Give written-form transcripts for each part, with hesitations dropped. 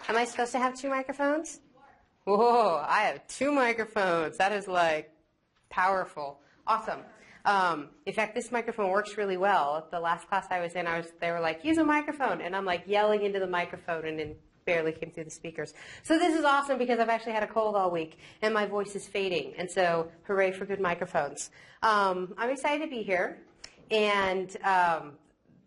Am I supposed to have 2 microphones? Whoa, I have 2 microphones. That is like powerful. Awesome. In fact, this microphone works really well. At the last class I was in, they were like, use a microphone. And I'm like yelling into the microphone and it barely came through the speakers. So this is awesome because I've actually had a cold all week and my voice is fading. And so hooray for good microphones. I'm excited to be here. And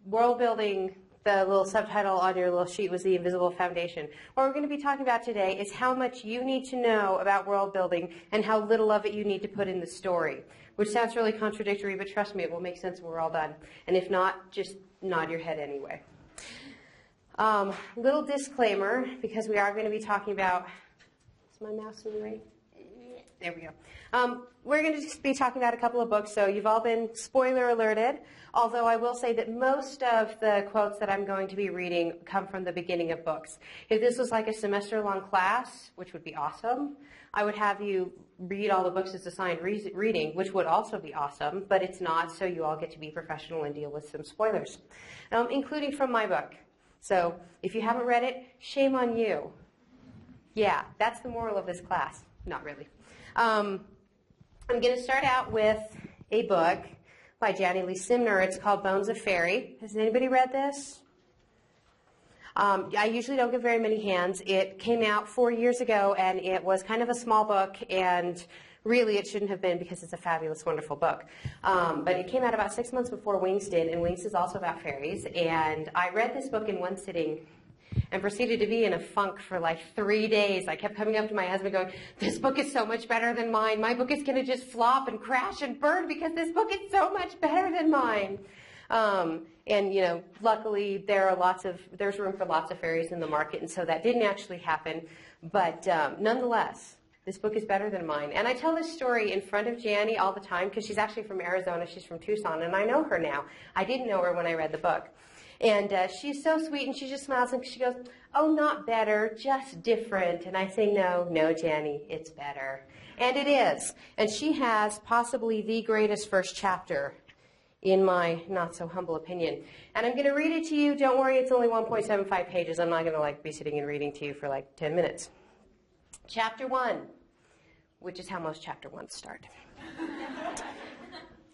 world building, the little subtitle on your little sheet was The Invisible Foundation. What we're going to be talking about today is how much you need to know about world building and how little of it you need to put in the story, which sounds really contradictory, but trust me, it will make sense when we're all done. And if not, just nod your head anyway. Little disclaimer, because we are going to be talking about, is my mouse in the right? There we go. We're going to just be talking about a couple of books, so you've all been spoiler alerted, although I will say that most of the quotes that I'm going to be reading come from the beginning of books. If this was like a semester-long class, which would be awesome, I would have you read all the books as assigned reading, which would also be awesome, but it's not, so you all get to be professional and deal with some spoilers, including from my book. So if you haven't read it, shame on you. Yeah, that's the moral of this class. Not really. I'm going to start out with a book by Janny Lee Simner. It's called Bones of Fairy. Has anybody read this? I usually don't get very many hands. It came out 4 years ago, and it was kind of a small book, and really it shouldn't have been because it's a fabulous, wonderful book. But it came out about 6 months before Wings did, and Wings is also about fairies. And I read this book in one sitting and proceeded to be in a funk for like 3 days. I kept coming up to my husband going, this book is so much better than mine. My book is going to just flop and crash and burn because this book is so much better than mine. And, you know, luckily there's room for lots of fairies in the market, and so that didn't actually happen. But nonetheless, this book is better than mine. And I tell this story in front of Janny all the time because she's actually from Arizona. She's from Tucson, and I know her now. I didn't know her when I read the book. And she's so sweet, and she just smiles, and she goes, oh, not better, just different. And I say, no, Janny, it's better. And it is. And she has possibly the greatest first chapter, in my not-so-humble opinion. And I'm going to read it to you. Don't worry, it's only 1.75 pages. I'm not going to be sitting and reading to you for like 10 minutes. Chapter 1, which is how most chapter 1s start.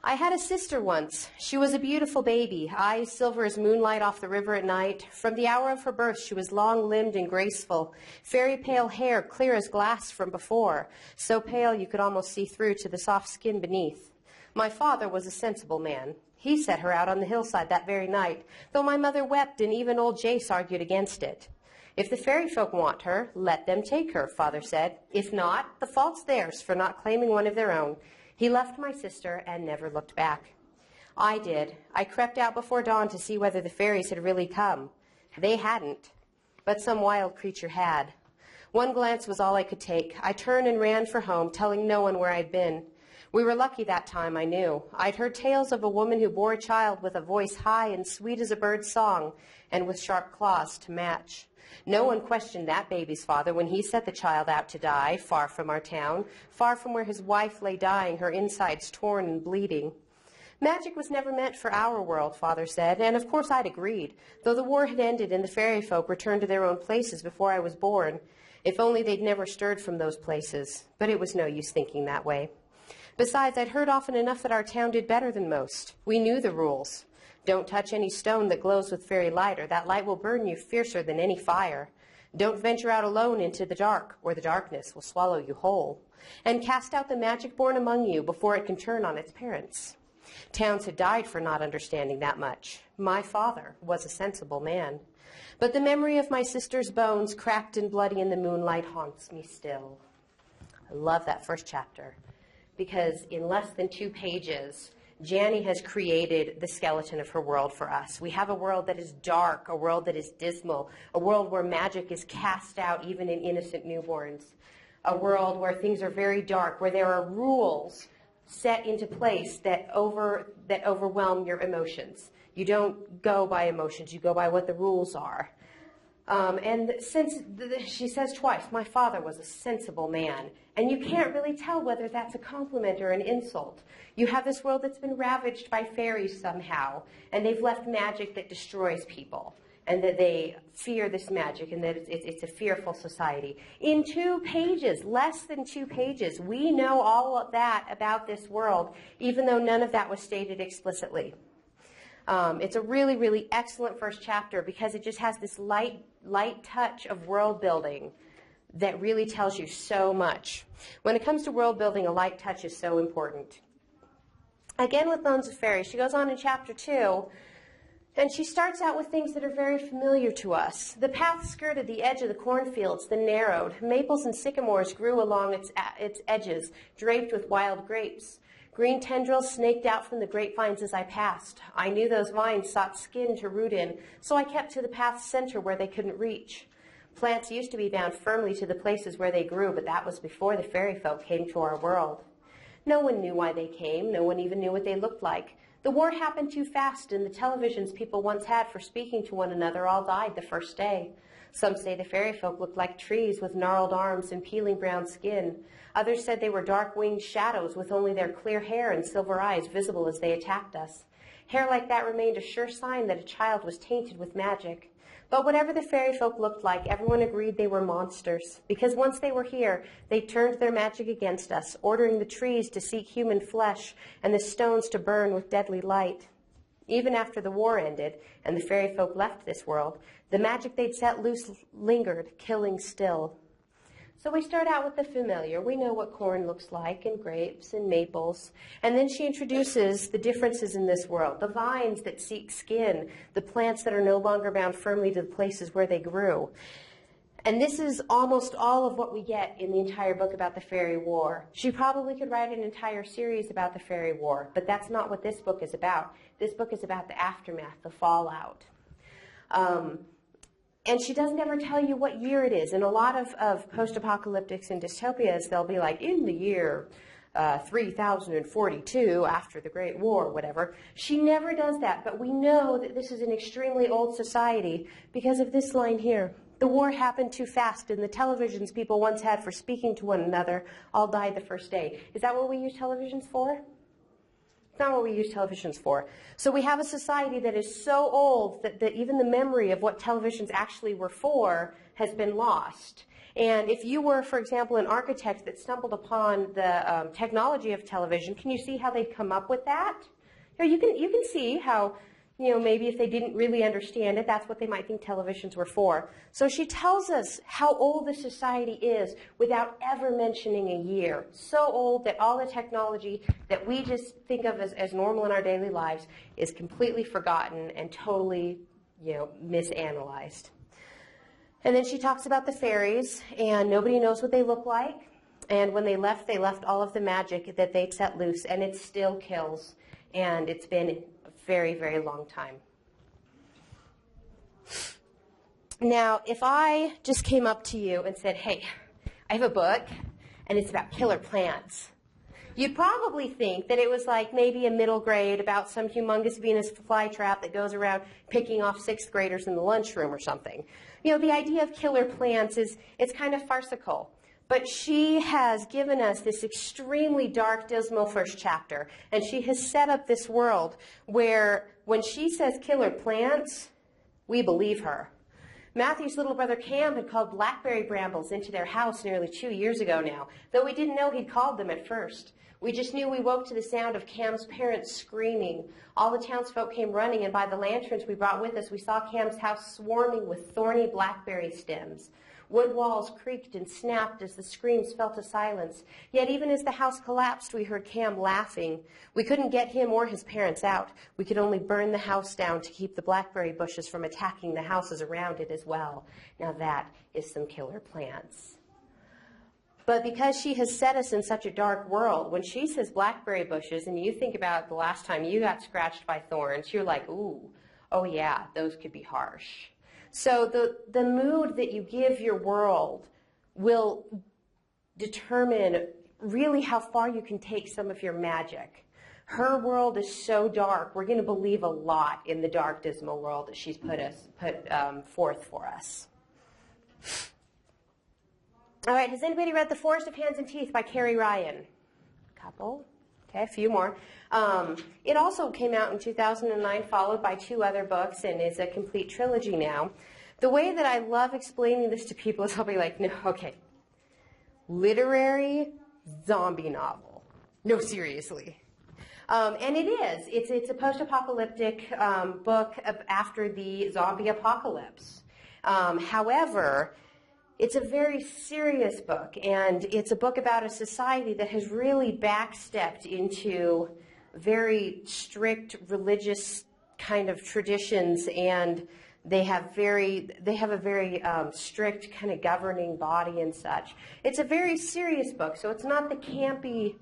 I had a sister once. She was a beautiful baby, eyes silver as moonlight off the river at night. From the hour of her birth, she was long-limbed and graceful, fairy pale hair clear as glass from before, so pale you could almost see through to the soft skin beneath. My father was a sensible man. He set her out on the hillside that very night, though my mother wept and even old Jace argued against it. If the fairy folk want her, let them take her, Father said. If not, the fault's theirs for not claiming one of their own. He left my sister and never looked back. I did. I crept out before dawn to see whether the fairies had really come. They hadn't, but some wild creature had. One glance was all I could take. I turned and ran for home, telling no one where I'd been. We were lucky that time, I knew. I'd heard tales of a woman who bore a child with a voice high and sweet as a bird's song, and with sharp claws to match. No one questioned that baby's father when he set the child out to die, far from our town, far from where his wife lay dying, her insides torn and bleeding. Magic was never meant for our world, Father said, and of course I'd agreed, though the war had ended and the fairy folk returned to their own places before I was born. If only they'd never stirred from those places, but it was no use thinking that way. Besides, I'd heard often enough that our town did better than most. We knew the rules. Don't touch any stone that glows with fairy light, or that light will burn you fiercer than any fire. Don't venture out alone into the dark, or the darkness will swallow you whole. And cast out the magic born among you before it can turn on its parents. Towns had died for not understanding that much. My father was a sensible man. But the memory of my sister's bones, cracked and bloody in the moonlight, haunts me still. I love that first chapter, because in less than 2 pages, Janny has created the skeleton of her world for us. We have a world that is dark, a world that is dismal, a world where magic is cast out even in innocent newborns, a world where things are very dark, where there are rules set into place that overwhelm your emotions. You don't go by emotions, you go by what the rules are. And since she says twice, my father was a sensible man. And you can't really tell whether that's a compliment or an insult. You have this world that's been ravaged by fairies somehow, and they've left magic that destroys people. and that they fear this magic, and that it's a fearful society. In 2 pages, less than 2 pages, we know all of that about this world, even though none of that was stated explicitly. It's a really, really excellent first chapter because it just has this light touch of world building that really tells you so much. When it comes to world building, a light touch is so important. Again, with Bones of Fairy, she goes on in chapter 2, and she starts out with things that are very familiar to us. The path skirted the edge of the cornfields, then narrowed. Maples and sycamores grew along its edges, draped with wild grapes. Green tendrils snaked out from the grapevines as I passed. I knew those vines sought skin to root in, so I kept to the path's center where they couldn't reach. Plants used to be bound firmly to the places where they grew, but that was before the fairy folk came to our world. No one knew why they came. No one even knew what they looked like. The war happened too fast, and the televisions people once had for speaking to one another all died the first day. Some say the fairy folk looked like trees with gnarled arms and peeling brown skin. Others said they were dark-winged shadows with only their clear hair and silver eyes visible as they attacked us. Hair like that remained a sure sign that a child was tainted with magic. But whatever the fairy folk looked like, everyone agreed they were monsters, because once they were here, they turned their magic against us, ordering the trees to seek human flesh and the stones to burn with deadly light. Even after the war ended and the fairy folk left this world, the magic they'd set loose lingered, killing still. So we start out with the familiar. We know what corn looks like, and grapes and maples. And then she introduces the differences in this world, the vines that seek skin, the plants that are no longer bound firmly to the places where they grew. And this is almost all of what we get in the entire book about the Fairy War. She probably could write an entire series about the Fairy War, but that's not what this book is about. This book is about the aftermath, the fallout. And she doesn't ever tell you what year it is. In a lot of post-apocalyptics and dystopias, they'll be like, in the year 3042, after the Great War, whatever. She never does that, but we know that this is an extremely old society because of this line here. The war happened too fast, and the televisions people once had for speaking to one another all died the first day. Is that what we use televisions for? It's not what we use televisions for. So we have a society that is so old that even the memory of what televisions actually were for has been lost. And if you were, for example, an architect that stumbled upon the technology of television, can you see how they'd come up with that? You can see how, maybe if they didn't really understand it, that's what they might think televisions were for. So she tells us how old the society is without ever mentioning a year. So old that all the technology that we just think of as normal in our daily lives is completely forgotten and totally, misanalyzed. And then she talks about the fairies, and nobody knows what they look like. And when they left all of the magic that they'd set loose, and it still kills. And it's been a very, very long time. Now, if I just came up to you and said, hey, I have a book, and it's about killer plants, you'd probably think that it was like maybe a middle grade about some humongous Venus flytrap that goes around picking off 6th graders in the lunchroom or something. The idea of killer plants it's kind of farcical. But she has given us this extremely dark, dismal first chapter. And she has set up this world where when she says killer plants, we believe her. Matthew's little brother Cam had called blackberry brambles into their house nearly 2 years ago now, though we didn't know he'd called them at first. We just knew we woke to the sound of Cam's parents screaming. All the townsfolk came running, and by the lanterns we brought with us, we saw Cam's house swarming with thorny blackberry stems. Wood walls creaked and snapped as the screams fell to silence. Yet even as the house collapsed, we heard Cam laughing. We couldn't get him or his parents out. We could only burn the house down to keep the blackberry bushes from attacking the houses around it as well. Now that is some killer plants. But because she has set us in such a dark world, when she says blackberry bushes, and you think about the last time you got scratched by thorns, you're like, ooh, oh yeah, those could be harsh. So the mood that you give your world will determine really how far you can take some of your magic. Her world is so dark, we're going to believe a lot in the dark, dismal world that she's put forth for us. All right, has anybody read The Forest of Hands and Teeth by Carrie Ryan? A couple. Okay, a few more. It also came out in 2009, followed by 2 other books, and is a complete trilogy now. The way that I love explaining this to people is I'll be like, no, okay, literary zombie novel. No, seriously. And it is. It's a post-apocalyptic book after the zombie apocalypse. However, it's a very serious book, and it's a book about a society that has really backstepped into very strict religious kind of traditions, and they have a very strict kind of governing body and such. It's a very serious book, so it's not the campy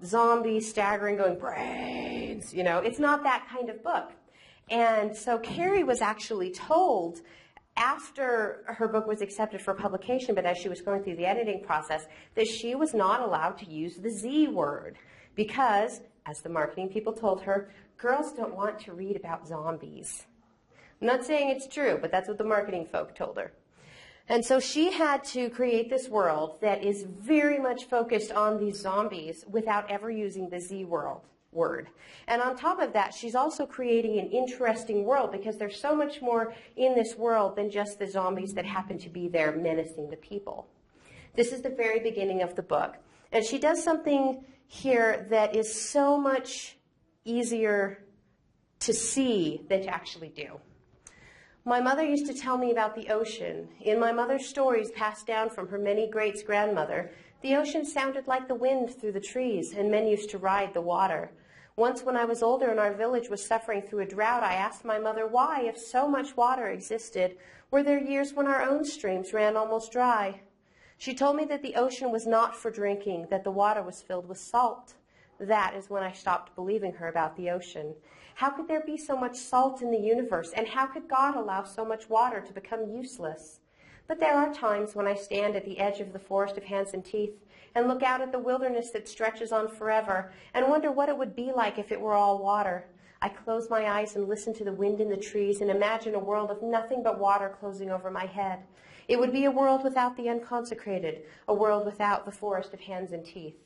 zombie staggering going brains, you know, it's not that kind of book. And so Carrie was actually told after her book was accepted for publication, but as she was going through the editing process, that she was not allowed to use the Z word because, as the marketing people told her, girls don't want to read about zombies. I'm not saying it's true, but that's what the marketing folk told her. And so she had to create this world that is very much focused on these zombies without ever using the Z word. And on top of that, she's also creating an interesting world because there's so much more in this world than just the zombies that happen to be there menacing the people. This is the very beginning of the book. And she does something here that is so much easier to see than to actually do. My mother used to tell me about the ocean. In my mother's stories passed down from her many greats-grandmother, the ocean sounded like the wind through the trees, and men used to ride the water. Once when I was older and our village was suffering through a drought, I asked my mother why, if so much water existed, were there years when our own streams ran almost dry? She told me that the ocean was not for drinking, that the water was filled with salt. That is when I stopped believing her about the ocean. How could there be so much salt in the universe, and how could God allow so much water to become useless? But there are times when I stand at the edge of the forest of hands and teeth and look out at the wilderness that stretches on forever and wonder what it would be like if it were all water. I close my eyes and listen to the wind in the trees and imagine a world of nothing but water closing over my head. It would be a world without the unconsecrated, a world without the forest of hands and teeth.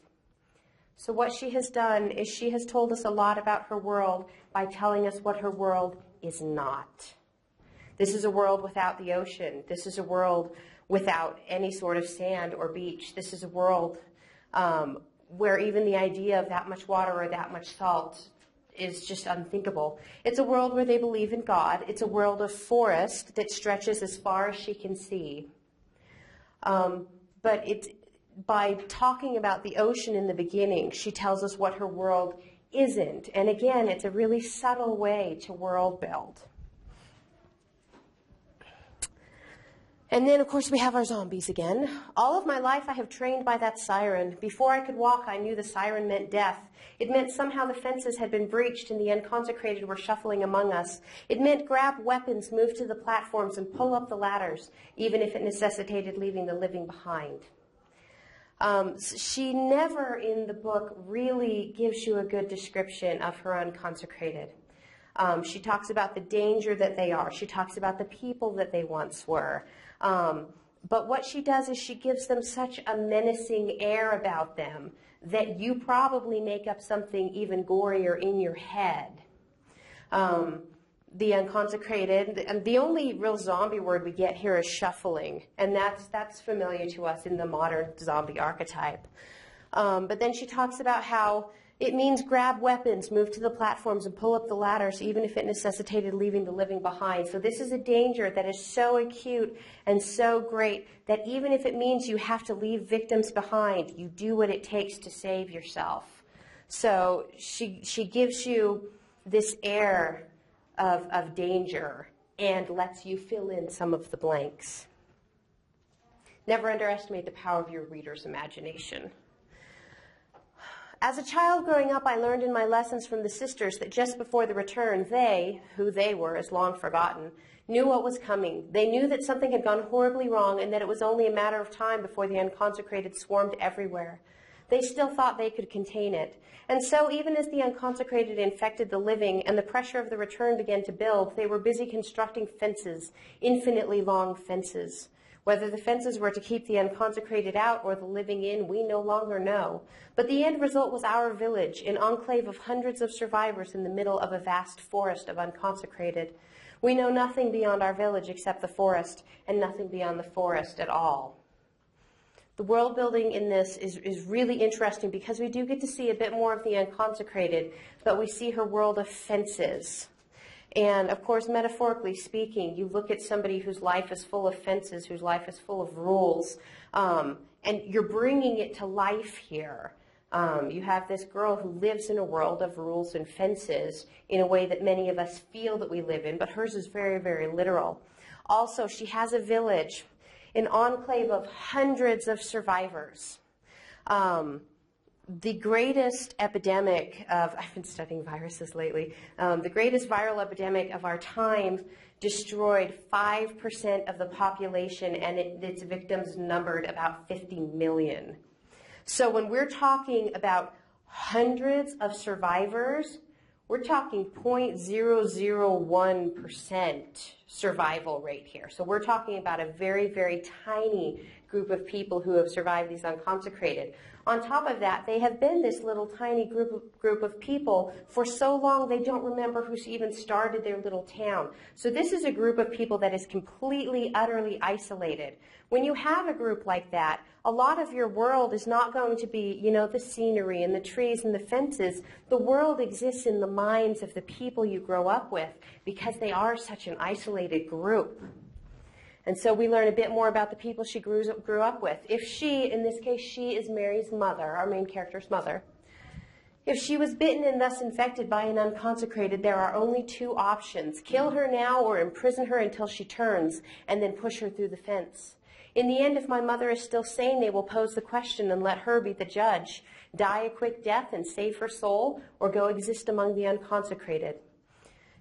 So what she has done is she has told us a lot about her world by telling us what her world is not. This is a world without the ocean. This is a world without any sort of sand or beach. This is a world where even the idea of that much water or that much salt is just unthinkable. It's a world where they believe in God. It's a world of forest that stretches as far as she can see. But by talking about the ocean in the beginning, she tells us what her world isn't. And again, it's a really subtle way to world build. And then, of course, we have our zombies again. All of my life I have trained by that siren. Before I could walk, I knew the siren meant death. It meant somehow the fences had been breached and the unconsecrated were shuffling among us. It meant grab weapons, move to the platforms, and pull up the ladders, even if it necessitated leaving the living behind. She never in the book really gives you a good description of her unconsecrated. She talks about the danger that they are. She talks about the people that they once were. But what she does is she gives them such a menacing air about them that you probably make up something even gorier in your head. The unconsecrated, and the only real zombie word we get here is shuffling, and that's familiar to us in the modern zombie archetype. But then she talks about how it means grab weapons, move to the platforms, and pull up the ladders, even if it necessitated leaving the living behind. So this is a danger that is so acute and so great that even if it means you have to leave victims behind, you do what it takes to save yourself. So she gives you this air of danger and lets you fill in some of the blanks. Never underestimate the power of your reader's imagination. As a child growing up, I learned in my lessons from the sisters that just before the return, they, who they were is long forgotten, knew what was coming. They knew that something had gone horribly wrong and that it was only a matter of time before the unconsecrated swarmed everywhere. They still thought they could contain it. And so even as the unconsecrated infected the living and the pressure of the return began to build, they were busy constructing fences, infinitely long fences. Whether the fences were to keep the unconsecrated out or the living in, we no longer know. But the end result was our village, an enclave of hundreds of survivors in the middle of a vast forest of unconsecrated. We know nothing beyond our village except the forest, and nothing beyond the forest at all. The world building in this is really interesting because we do get to see a bit more of the unconsecrated, but we see her world of fences. And of course, metaphorically speaking, you look at somebody whose life is full of fences, whose life is full of rules, and you're bringing it to life here. You have this girl who lives in a world of rules and fences in a way that many of us feel that we live in, but hers is very, very literal. Also, she has a village, an enclave of hundreds of survivors. The greatest epidemic of, I've been studying viruses lately, the greatest viral epidemic of our time destroyed 5% of the population, and its victims numbered about 50 million. So when we're talking about hundreds of survivors, we're talking 0.001% survival rate here. So we're talking about a very, very tiny group of people who have survived these unconsecrated. On top of that, they have been this little tiny group of people for so long they don't remember who even started their little town. So this is a group of people that is completely, utterly isolated. When you have a group like that, a lot of your world is not going to be, you know, the scenery and the trees and the fences. The world exists in the minds of the people you grow up with because they are such an isolated group. And so we learn a bit more about the people she grew up with. If she, in this case, she is Mary's mother, our main character's mother. If she was bitten and thus infected by an unconsecrated, there are only two options. Kill her now or imprison her until she turns, and then push her through the fence. In the end, if my mother is still sane, they will pose the question and let her be the judge. Die a quick death and save her soul, or go exist among the unconsecrated.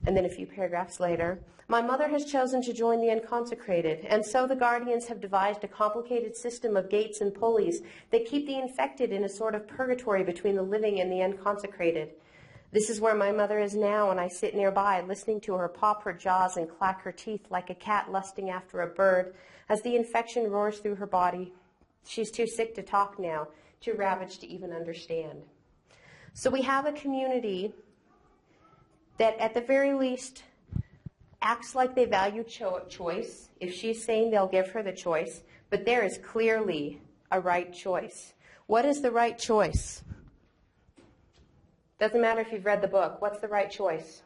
And then a few paragraphs later, my mother has chosen to join the unconsecrated, and so the guardians have devised a complicated system of gates and pulleys that keep the infected in a sort of purgatory between the living and the unconsecrated. This is where my mother is now, and I sit nearby, listening to her pop her jaws and clack her teeth like a cat lusting after a bird as the infection roars through her body. She's too sick to talk now, too ravaged to even understand. So we have a community that at the very least acts like they value choice. If she's sane, they'll give her the choice. But there is clearly a right choice. What is the right choice? Doesn't matter if you've read the book. What's the right choice?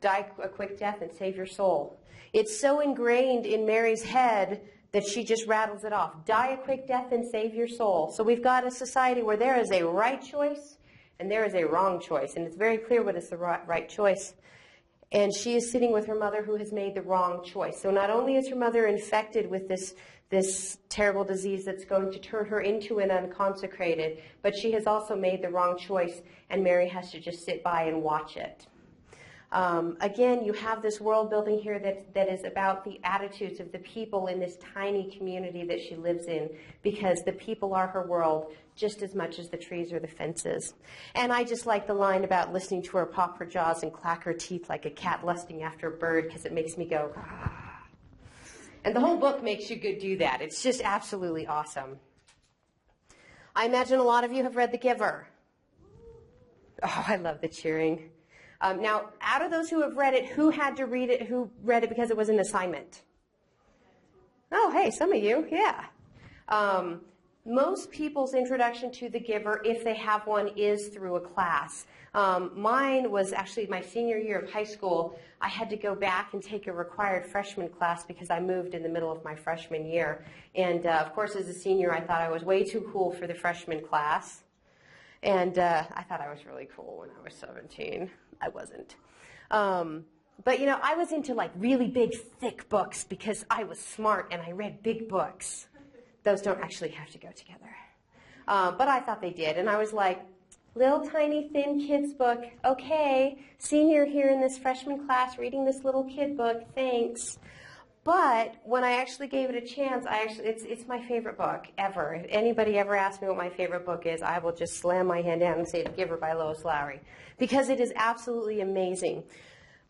Die a quick death and save your soul. It's so ingrained in Mary's head that she just rattles it off. Die a quick death and save your soul. So we've got a society where there is a right choice and there is a wrong choice. And it's very clear what is the right choice. And she is sitting with her mother who has made the wrong choice. So not only is her mother infected with this terrible disease that's going to turn her into an unconsecrated, but she has also made the wrong choice, and Mary has to just sit by and watch it. Again, you have this world building here that is about the attitudes of the people in this tiny community that she lives in, because the people are her world just as much as the trees or the fences. And I just like the line about listening to her pop her jaws and clack her teeth like a cat lusting after a bird, because it makes me go, ah. And the whole book makes you do that. It's just absolutely awesome. I imagine a lot of you have read The Giver. Oh, I love the cheering. Now, out of those who have read it, who had to read it, who read it because it was an assignment? Oh, hey, some of you, yeah. Most people's introduction to The Giver, if they have one, is through a class. Mine was actually my senior year of high school. I had to go back and take a required freshman class because I moved in the middle of my freshman year. And, of course, as a senior, I thought I was way too cool for the freshman class. And I thought I was really cool when I was 17. I wasn't. But, you know, I was into, like, really big, thick books because I was smart and I read big books. Those don't actually have to go together. But I thought they did. And I was like, little tiny thin kids book. Okay, senior here in this freshman class reading this little kid book. Thanks. But when I actually gave it a chance, it's my favorite book ever. If anybody ever asks me what my favorite book is, I will just slam my hand down and say The Giver by Lois Lowry, because it is absolutely amazing.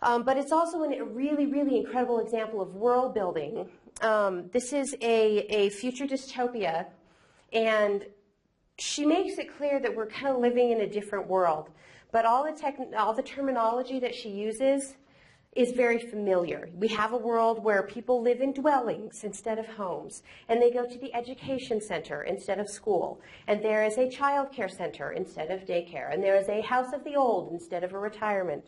But it's also a really, really incredible example of world building. This is a future dystopia, and she makes it clear that we're kind of living in a different world. But all the terminology that she uses is very familiar. We have a world where people live in dwellings instead of homes, and they go to the education center instead of school, and there is a child care center instead of daycare, and there is a house of the old instead of a retirement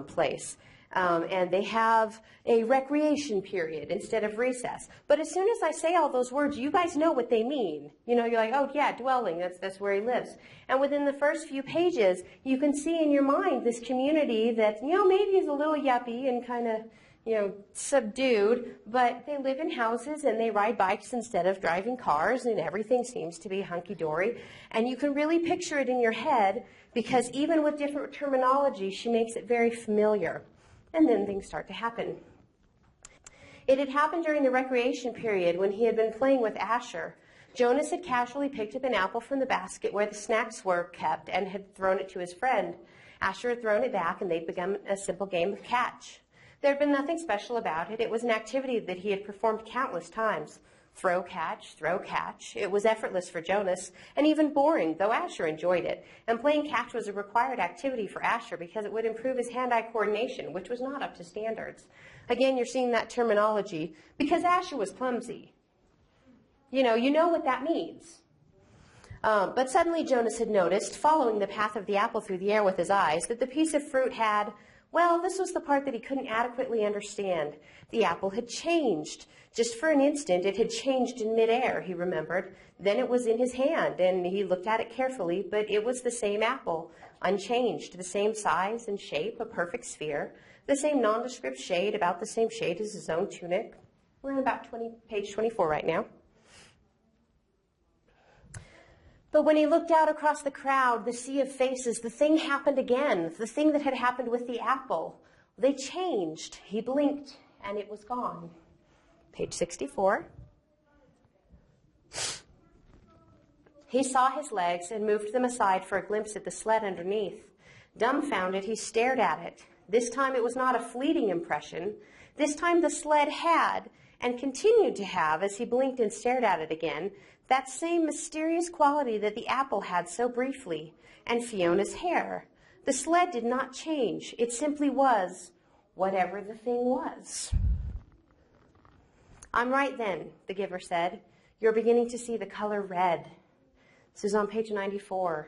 place. And they have a recreation period instead of recess. But as soon as I say all those words, you guys know what they mean. You know, you're like, oh yeah, dwelling, that's where he lives. And within the first few pages, you can see in your mind this community that, you know, maybe is a little yuppie and kind of, you know, subdued, but they live in houses and they ride bikes instead of driving cars, and everything seems to be hunky-dory. And you can really picture it in your head, because even with different terminology, she makes it very familiar. And then things start to happen. It had happened during the recreation period when he had been playing with Asher. Jonas had casually picked up an apple from the basket where the snacks were kept and had thrown it to his friend. Asher had thrown it back, and they'd begun a simple game of catch. There had been nothing special about it. It was an activity that he had performed countless times. Throw, catch, throw, catch. It was effortless for Jonas, and even boring, though Asher enjoyed it. And playing catch was a required activity for Asher because it would improve his hand-eye coordination, which was not up to standards. Again, you're seeing that terminology because Asher was clumsy. You know what that means. But suddenly Jonas had noticed, following the path of the apple through the air with his eyes, that the piece of fruit had, well, this was the part that he couldn't adequately understand. The apple had changed. Just for an instant, it had changed in midair, he remembered. Then it was in his hand, and he looked at it carefully, but it was the same apple, unchanged, the same size and shape, a perfect sphere, the same nondescript shade, about the same shade as his own tunic. We're on about page 24 right now. But when he looked out across the crowd, the sea of faces, the thing happened again, the thing that had happened with the apple. They changed. He blinked, and it was gone. Page 64. He saw his legs and moved them aside for a glimpse at the sled underneath. Dumbfounded, he stared at it. This time it was not a fleeting impression. This time the sled had, and continued to have as he blinked and stared at it again, that same mysterious quality that the apple had so briefly, and Fiona's hair. The sled did not change. It simply was whatever the thing was. I'm right then, the giver said. You're beginning to see the color red. This is on page 94.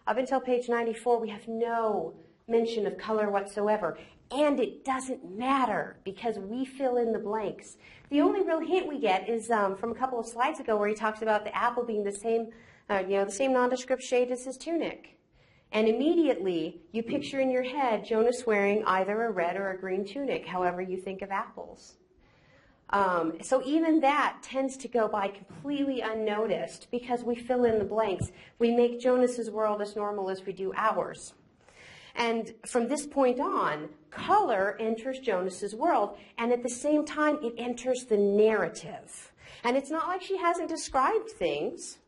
Up until page 94, we have no mention of color whatsoever. And it doesn't matter because we fill in the blanks. The only real hint we get is from a couple of slides ago where he talks about the apple being the same nondescript shade as his tunic. And immediately you picture in your head Jonas wearing either a red or a green tunic, however you think of apples. So even that tends to go by completely unnoticed because we fill in the blanks. We make Jonas's world as normal as we do ours. And from this point on, color enters Jonas's world, and at the same time, it enters the narrative. And it's not like she hasn't described things.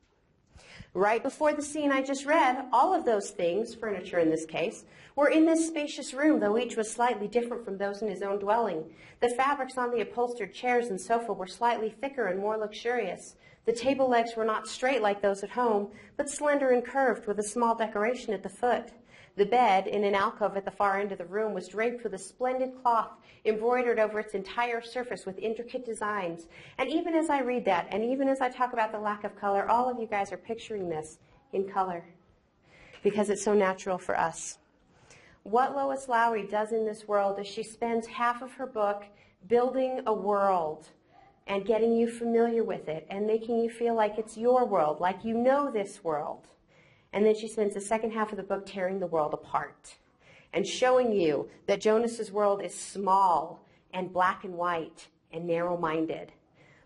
Right before the scene I just read, all of those things, furniture in this case, were in this spacious room, though each was slightly different from those in his own dwelling. The fabrics on the upholstered chairs and sofa were slightly thicker and more luxurious. The table legs were not straight like those at home, but slender and curved with a small decoration at the foot. The bed, in an alcove at the far end of the room, was draped with a splendid cloth embroidered over its entire surface with intricate designs. And even as I read that, and even as I talk about the lack of color, all of you guys are picturing this in color because it's so natural for us. What Lois Lowry does in this world is she spends half of her book building a world and getting you familiar with it and making you feel like it's your world, like you know this world. And then she spends the second half of the book tearing the world apart and showing you that Jonas's world is small and black and white and narrow-minded.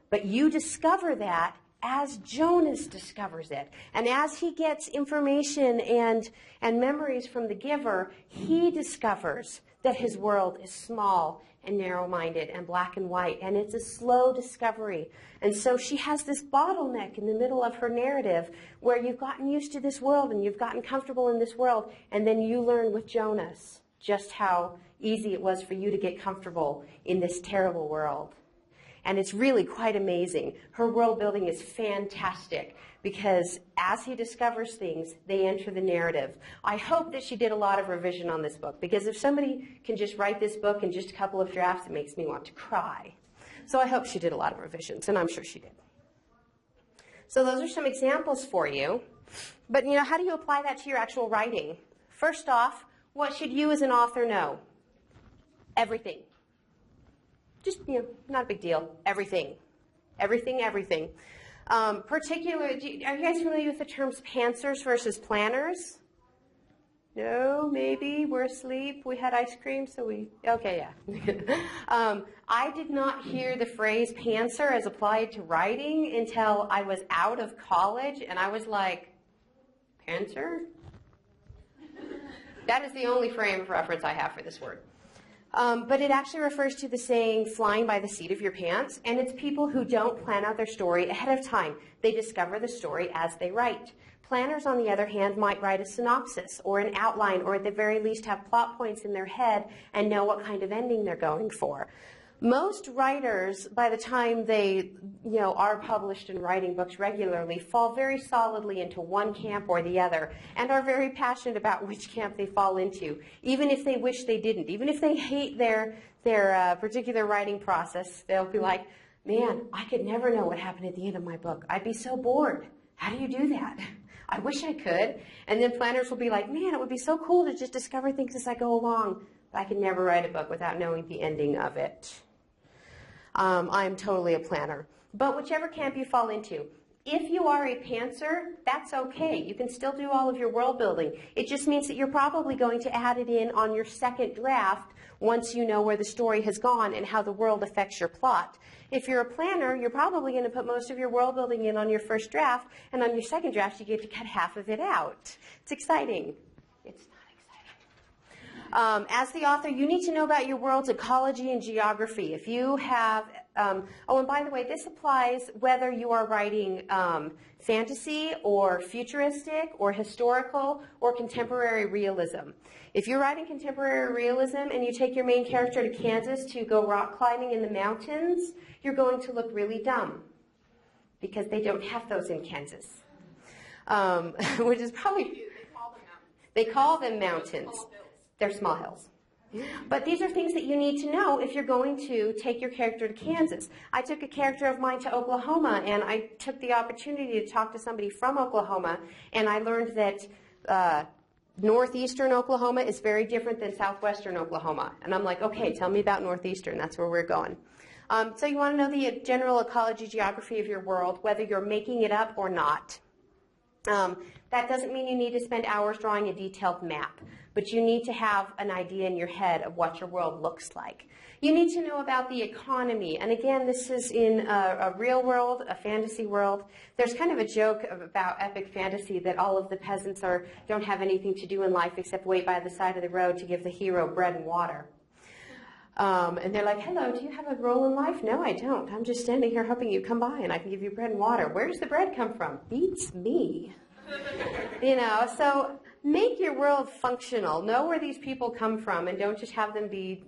But you discover that as Jonas discovers it. And as he gets information and memories from the giver, he discovers that his world is small and narrow-minded and black and white. And it's a slow discovery. And so she has this bottleneck in the middle of her narrative where you've gotten used to this world and you've gotten comfortable in this world. And then you learn with Jonas just how easy it was for you to get comfortable in this terrible world. and it's really quite amazing. Her world building is fantastic because as he discovers things, they enter the narrative. I hope that she did a lot of revision on this book, because if somebody can just write this book in just a couple of drafts, it makes me want to cry. So I hope she did a lot of revisions, and I'm sure she did. So those are some examples for you. But, how do you apply that to your actual writing? First off, what should you as an author know? Everything. Just, not a big deal. Everything. Everything, everything. Particularly, are you guys familiar with the terms pantsers versus planners? No, maybe. We're asleep. We had ice cream, so okay, yeah. I did not hear the phrase pantser as applied to writing until I was out of college, and I was like, pantser? That is the only frame of reference I have for this word. But it actually refers to the saying, flying by the seat of your pants, and it's people who don't plan out their story ahead of time. They discover the story as they write. Planners, on the other hand, might write a synopsis or an outline, or at the very least have plot points in their head and know what kind of ending they're going for. Most writers, by the time they are published and writing books regularly, fall very solidly into one camp or the other, and are very passionate about which camp they fall into, even if they wish they didn't. Even if they hate their particular writing process, they'll be like, man, I could never know what happened at the end of my book. I'd be so bored. How do you do that? I wish I could. And then planners will be like, man, it would be so cool to just discover things as I go along. But I could never write a book without knowing the ending of it. I'm totally a planner. But whichever camp you fall into, if you are a pantser, that's okay. You can still do all of your world building. It just means that you're probably going to add it in on your second draft once you know where the story has gone and how the world affects your plot. If you're a planner, you're probably going to put most of your world building in on your first draft, and on your second draft, you get to cut half of it out. It's exciting. It's not exciting. As the author, you need to know about your world's ecology and geography. If you have, and by the way, this applies whether you are writing fantasy or futuristic or historical or contemporary realism. If you're writing contemporary realism and you take your main character to Kansas to go rock climbing in the mountains, you're going to look really dumb because they don't have those in Kansas, which is probably... They call them mountains. They're small hills. But these are things that you need to know if you're going to take your character to Kansas. I took a character of mine to Oklahoma, and I took the opportunity to talk to somebody from Oklahoma, and I learned that northeastern Oklahoma is very different than southwestern Oklahoma. And I'm like, okay, tell me about northeastern. That's where we're going. So you want to know the general ecology, geography of your world, whether you're making it up or not. That doesn't mean you need to spend hours drawing a detailed map, but you need to have an idea in your head of what your world looks like. You need to know about the economy, and again, this is in a real world, a fantasy world. There's kind of a joke about epic fantasy that all of the peasants don't have anything to do in life except wait by the side of the road to give the hero bread and water. And they're like, hello, do you have a role in life? No, I don't. I'm just standing here hoping you come by and I can give you bread and water. Where does the bread come from? Beats me. So make your world functional. Know where these people come from, and don't just have them be,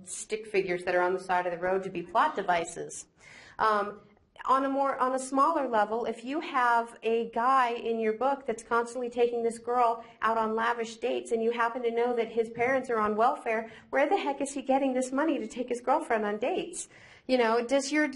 stick figures that are on the side of the road to be plot devices. On a smaller level, if you have a guy in your book that's constantly taking this girl out on lavish dates, and you happen to know that his parents are on welfare, where the heck is he getting this money to take his girlfriend on dates? Does your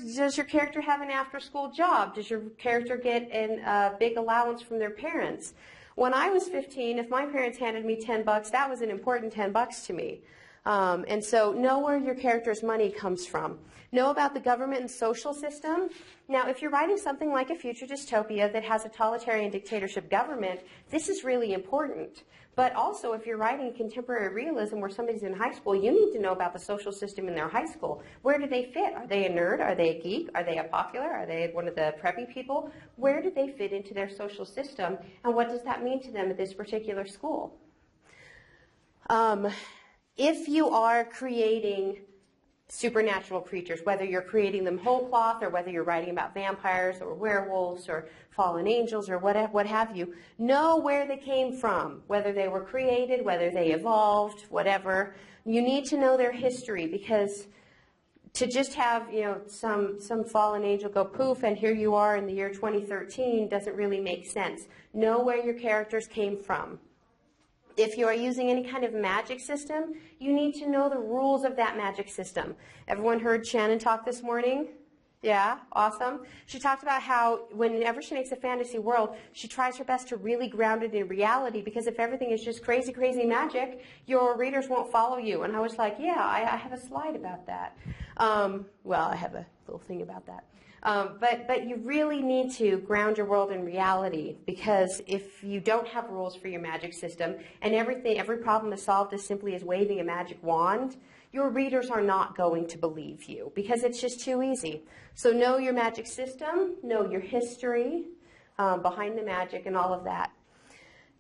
character have an after-school job? Does your character get a big allowance from their parents? When I was 15, if my parents handed me $10, that was an important $10 to me. And so know where your character's money comes from. Know about the government and social system. Now, if you're writing something like a future dystopia that has a totalitarian dictatorship government, this is really important. But also, if you're writing contemporary realism where somebody's in high school, you need to know about the social system in their high school. Where do they fit? Are they a nerd? Are they a geek? Are they a popular? Are they one of the preppy people? Where do they fit into their social system? And what does that mean to them at this particular school? If you are creating supernatural creatures, whether you're creating them whole cloth or whether you're writing about vampires or werewolves or fallen angels or what have you, know where they came from, whether they were created, whether they evolved, whatever. You need to know their history, because to just have, you know, some fallen angel go poof and here you are in the year 2013 doesn't really make sense. Know where your characters came from. If you are using any kind of magic system, you need to know the rules of that magic system. Everyone heard Shannon talk this morning? Yeah, awesome. She talked about how whenever she makes a fantasy world, she tries her best to really ground it in reality, because if everything is just crazy, crazy magic, your readers won't follow you. And I was like, yeah, I have a slide about that. Well, I have a little thing about that. But you really need to ground your world in reality, because if you don't have rules for your magic system and every problem is solved as simply as waving a magic wand, your readers are not going to believe you, because it's just too easy. So know your magic system, know your history behind the magic and all of that.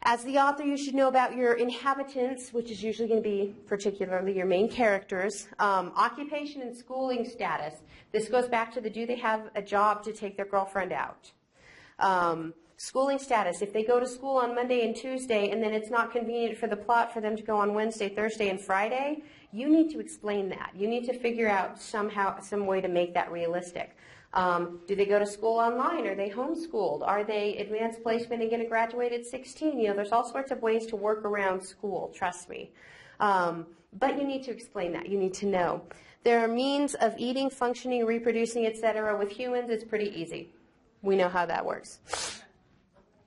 As the author, you should know about your inhabitants, which is usually going to be particularly your main characters, occupation and schooling status. This goes back to the do they have a job to take their girlfriend out. Schooling status, if they go to school on Monday and Tuesday and then it's not convenient for the plot for them to go on Wednesday, Thursday, and Friday, you need to explain that. You need to figure out some way to make that realistic. Do they go to school online? Are they homeschooled? Are they advanced placement and going to graduate at 16? You know, there's all sorts of ways to work around school, trust me. But you need to explain that. You need to know. There are means of eating, functioning, reproducing, etc. With humans, it's pretty easy. We know how that works.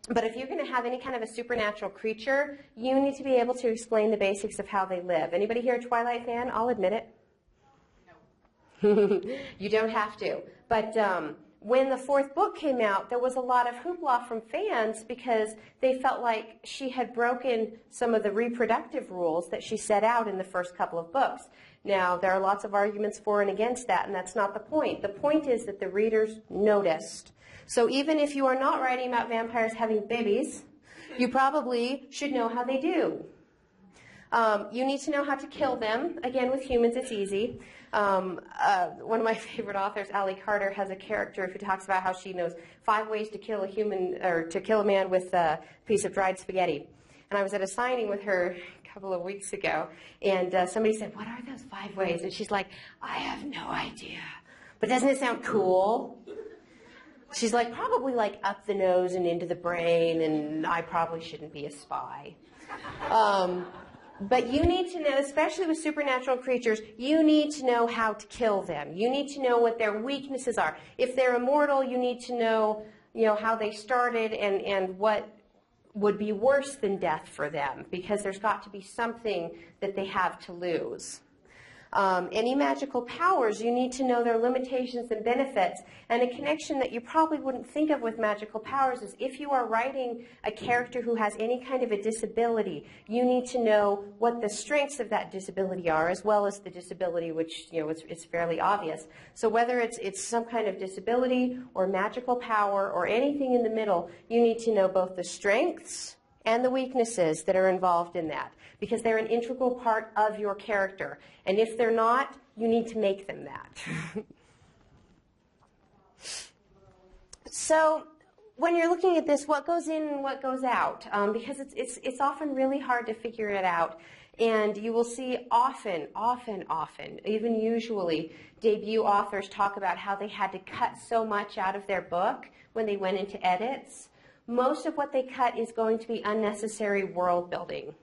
But if you're going to have any kind of a supernatural creature, you need to be able to explain the basics of how they live. Anybody here a Twilight fan? I'll admit it. No. You don't have to. But when the fourth book came out, there was a lot of hoopla from fans because they felt like she had broken some of the reproductive rules that she set out in the first couple of books. Now, there are lots of arguments for and against that, and that's not the point. The point is that the readers noticed. So even if you are not writing about vampires having babies, you probably should know how they do. You need to know how to kill them. Again, with humans, it's easy. One of my favorite authors, Allie Carter, has a character who talks about how she knows 5 ways to kill a human, or to kill a man with a piece of dried spaghetti. And I was at a signing with her a couple of weeks ago, and somebody said, "What are those 5 ways?" And she's like, "I have no idea. But doesn't it sound cool?" She's like, probably like up the nose and into the brain, and I probably shouldn't be a spy. But you need to know, especially with supernatural creatures, you need to know how to kill them. You need to know what their weaknesses are. If they're immortal, you need to know, how they started and what would be worse than death for them, because there's got to be something that they have to lose. Any magical powers, you need to know their limitations and benefits. And a connection that you probably wouldn't think of with magical powers is if you are writing a character who has any kind of a disability, you need to know what the strengths of that disability are, as well as the disability, which, it's fairly obvious. So whether it's some kind of disability or magical power or anything in the middle, you need to know both the strengths and the weaknesses that are involved in that, because they're an integral part of your character. And if they're not, you need to make them that. So when you're looking at this, what goes in and what goes out? Because it's often really hard to figure it out. And you will see often, even usually, debut authors talk about how they had to cut so much out of their book when they went into edits. Most of what they cut is going to be unnecessary world building.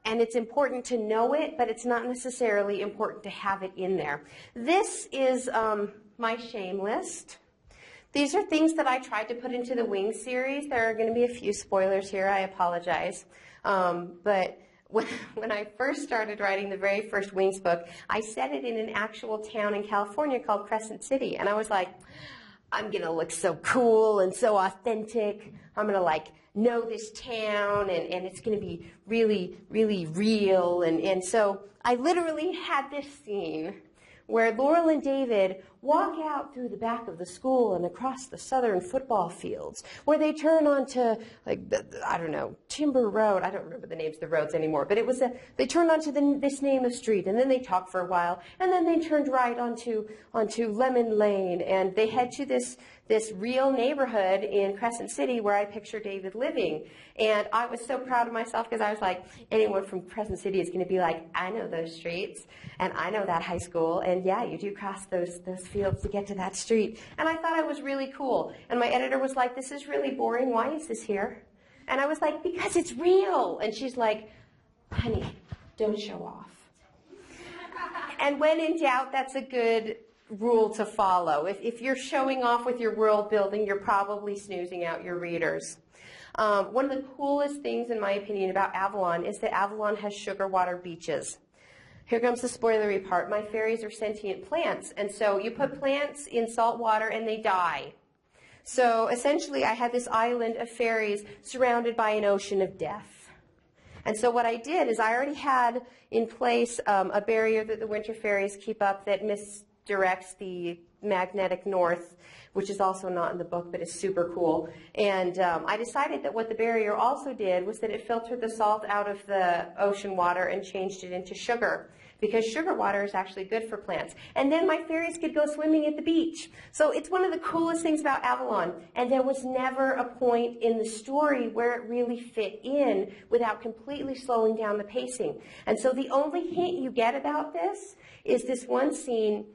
And it's important to know it, but it's not necessarily important to have it in there. This is my shame list. These are things that I tried to put into the Wings series. There are going to be a few spoilers here. I apologize. But when I first started writing the very first Wings book, I set it in an actual town in California called Crescent City. And I was like, I'm going to look so cool and so authentic. I'm going to know this town, and it's going to be really, really real. And so I literally had this scene where Laurel and David walk out through the back of the school and across the southern football fields, where they turn onto, like, I don't know, Timber Road. I don't remember the names of the roads anymore, but it was they turned onto this name of street, and then they talked for a while, and then they turned right onto Lemon Lane, and they head to this real neighborhood in Crescent City where I picture David living. And I was so proud of myself because I was like, anyone from Crescent City is going to be like, I know those streets, and I know that high school, and yeah, you do cross those fields to get to that street. And I thought I was really cool. And my editor was like, this is really boring. Why is this here? And I was like, because it's real. And she's like, honey, don't show off. And when in doubt, that's a good rule to follow. If you're showing off with your world building, you're probably snoozing out your readers. One of the coolest things, in my opinion, about Avalon is that Avalon has sugar water beaches. Here comes the spoilery part. My fairies are sentient plants, and so you put plants in salt water and they die. So essentially I had this island of fairies surrounded by an ocean of death. And so what I did is I already had in place a barrier that the winter fairies keep up that directs the magnetic north, which is also not in the book, but is super cool. And I decided that what the barrier also did was that it filtered the salt out of the ocean water and changed it into sugar, because sugar water is actually good for plants. And then my fairies could go swimming at the beach. So it's one of the coolest things about Avalon. And there was never a point in the story where it really fit in without completely slowing down the pacing. And so the only hint you get about this is this one scene.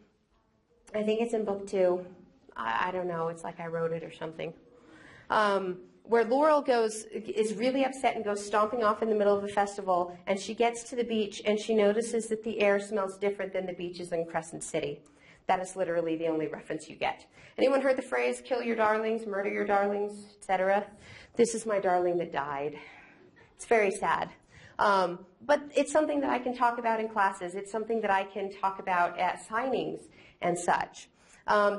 I think it's in book 2. I don't know. It's like I wrote it or something. Where Laurel is really upset and goes stomping off in the middle of the festival, and she gets to the beach and she notices that the air smells different than the beaches in Crescent City. That is literally the only reference you get. Anyone heard the phrase, kill your darlings, murder your darlings, etc.? This is my darling that died. It's very sad. But it's something that I can talk about in classes. It's something that I can talk about at signings and such.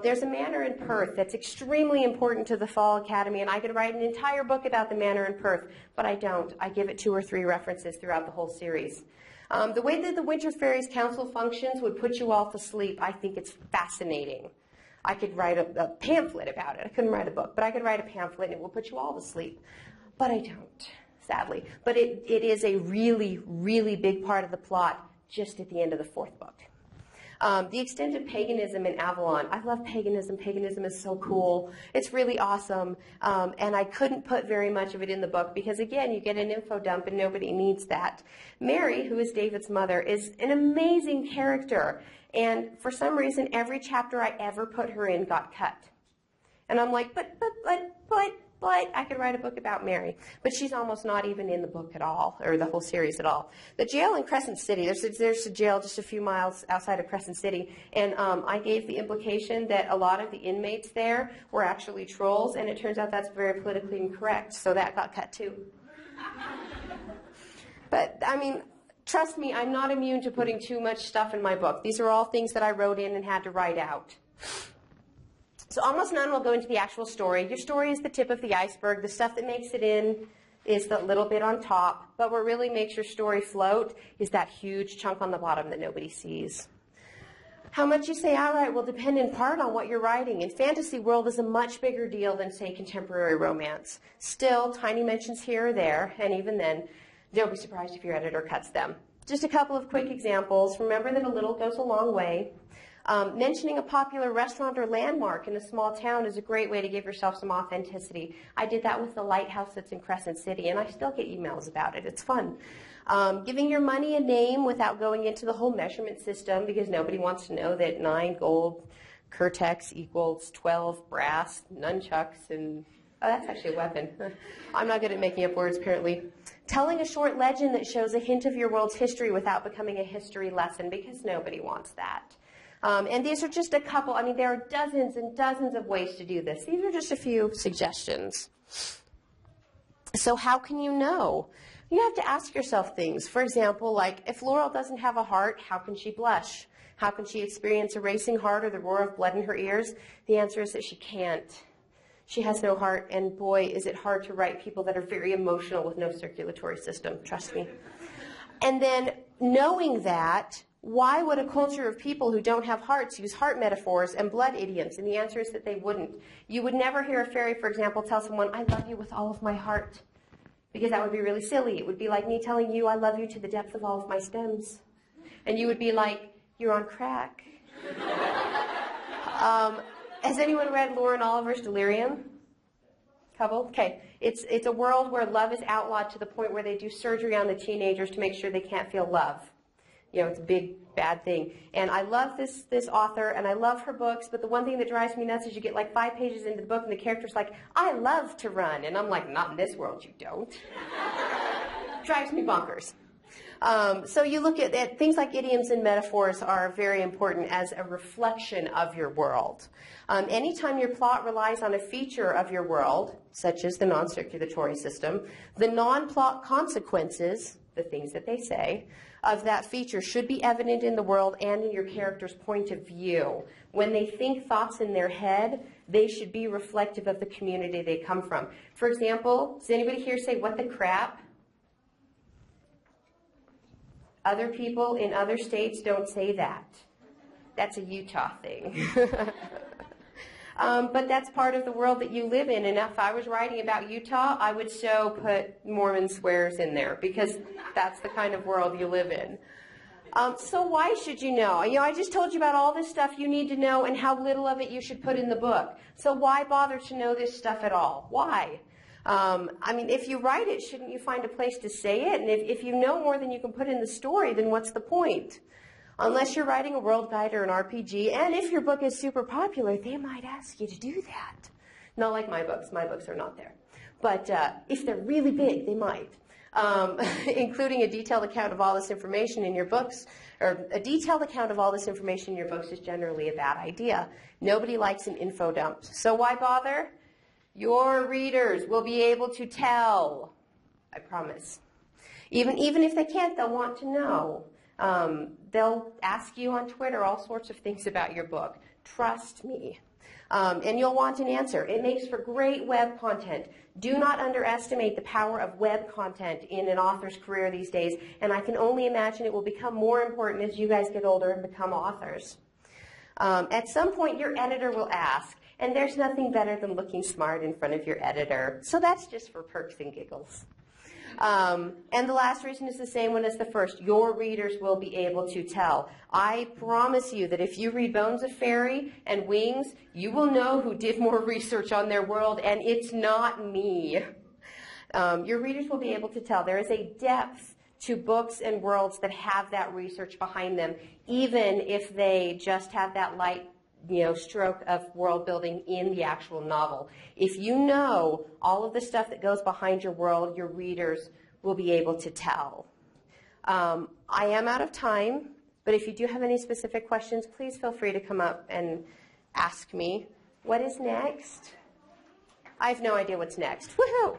There's a manor in Perth that's extremely important to the Fall Academy, and I could write an entire book about the manor in Perth, but I don't. I give it 2 or 3 references throughout the whole series. The way that the Winter Fairies Council functions would put you all to sleep. I think it's fascinating. I could write a pamphlet about it. I couldn't write a book, but I could write a pamphlet and it will put you all to sleep. But I don't, sadly. But it is a really, really big part of the plot just at the end of the 4th book. The extent of paganism in Avalon. I love paganism. Paganism is so cool. It's really awesome. And I couldn't put very much of it in the book because, again, you get an info dump and nobody needs that. Mary, who is David's mother, is an amazing character. And for some reason, every chapter I ever put her in got cut. And I'm like, but I could write a book about Mary. But she's almost not even in the book at all, or the whole series at all. The jail in Crescent City, there's a jail just a few miles outside of Crescent City, and I gave the implication that a lot of the inmates there were actually trolls, and it turns out that's very politically incorrect, so that got cut too. But, I mean, trust me, I'm not immune to putting too much stuff in my book. These are all things that I wrote in and had to write out. So almost none will go into the actual story. Your story is the tip of the iceberg. The stuff that makes it in is the little bit on top. But what really makes your story float is that huge chunk on the bottom that nobody sees. How much you say outright will depend in part on what you're writing. In fantasy world is a much bigger deal than, say, contemporary romance. Still, tiny mentions here or there, and even then, don't be surprised if your editor cuts them. Just a couple of quick examples. Remember that a little goes a long way. Mentioning a popular restaurant or landmark in a small town is a great way to give yourself some authenticity. I did that with the lighthouse that's in Crescent City, and I still get emails about it. It's fun. Giving your money a name without going into the whole measurement system, because nobody wants to know that 9 gold Curtex equals 12 brass nunchucks, and oh, that's actually a weapon. I'm not good at making up words, apparently. Telling a short legend that shows a hint of your world's history without becoming a history lesson, because nobody wants that. And these are just a couple. I mean, there are dozens and dozens of ways to do this. These are just a few suggestions. So how can you know? You have to ask yourself things. For example, like, if Laurel doesn't have a heart, how can she blush? How can she experience a racing heart or the roar of blood in her ears? The answer is that she can't. She has no heart, and boy, is it hard to write people that are very emotional with no circulatory system. Trust me. And then knowing that, Why would a culture of people who don't have hearts use heart metaphors and blood idioms? And the answer is that they wouldn't. You would never hear a fairy, for example, tell someone, I love you with all of my heart, because that would be really silly. It would be like me telling you, I love you to the depth of all of my stems. And you would be like, you're on crack. Has anyone read Lauren Oliver's Delirium? Couple? Okay. It's a world where love is outlawed to the point where they do surgery on the teenagers to make sure they can't feel love. You know, it's a big, bad thing. And I love this author, and I love her books, but the one thing that drives me nuts is you get like 5 pages into the book, and the character's like, I love to run. And I'm like, not in this world, you don't. Drives me bonkers. So you look at things like idioms and metaphors are very important as a reflection of your world. Anytime your plot relies on a feature of your world, such as the non-circulatory system, the non-plot consequences, the things that they say, of that feature should be evident in the world and in your character's point of view. When they think thoughts in their head, they should be reflective of the community they come from. For example, does anybody here say, what the crap? Other people in other states don't say that. That's a Utah thing. But that's part of the world that you live in. And if I was writing about Utah, I would so put Mormon swears in there, because that's the kind of world you live in. So why should you know? You know, I just told you about all this stuff you need to know and how little of it you should put in the book. So why bother to know this stuff at all? Why? I mean, if you write it, shouldn't you find a place to say it? And if you know more than you can put in the story, then what's the point? Unless you're writing a world guide or an RPG, and if your book is super popular, they might ask you to do that. Not like my books. My books are not there. But if they're really big, they might. Including a detailed account of all this information in your books, or a detailed account of all this information in your books is generally a bad idea. Nobody likes an info dump. So why bother? Your readers will be able to tell. I promise. Even if they can't, they'll want to know. They'll ask you on Twitter all sorts of things about your book. Trust me. And you'll want an answer. It makes for great web content. Do not underestimate the power of web content in an author's career these days, and I can only imagine it will become more important as you guys get older and become authors. At some point, your editor will ask, and there's nothing better than looking smart in front of your editor. So that's just for perks and giggles. And the last reason is the same one as the first. Your readers will be able to tell. I promise you that if you read Bones of Fairy and Wings, you will know who did more research on their world, and it's not me. Your readers will be able to tell. There is a depth to books and worlds that have that research behind them, even if they just have that light stroke of world building in the actual novel. If you know all of the stuff that goes behind your world, your readers will be able to tell. I am out of time, but if you do have any specific questions, please feel free to come up and ask me. What is next? I have no idea what's next. Woohoo!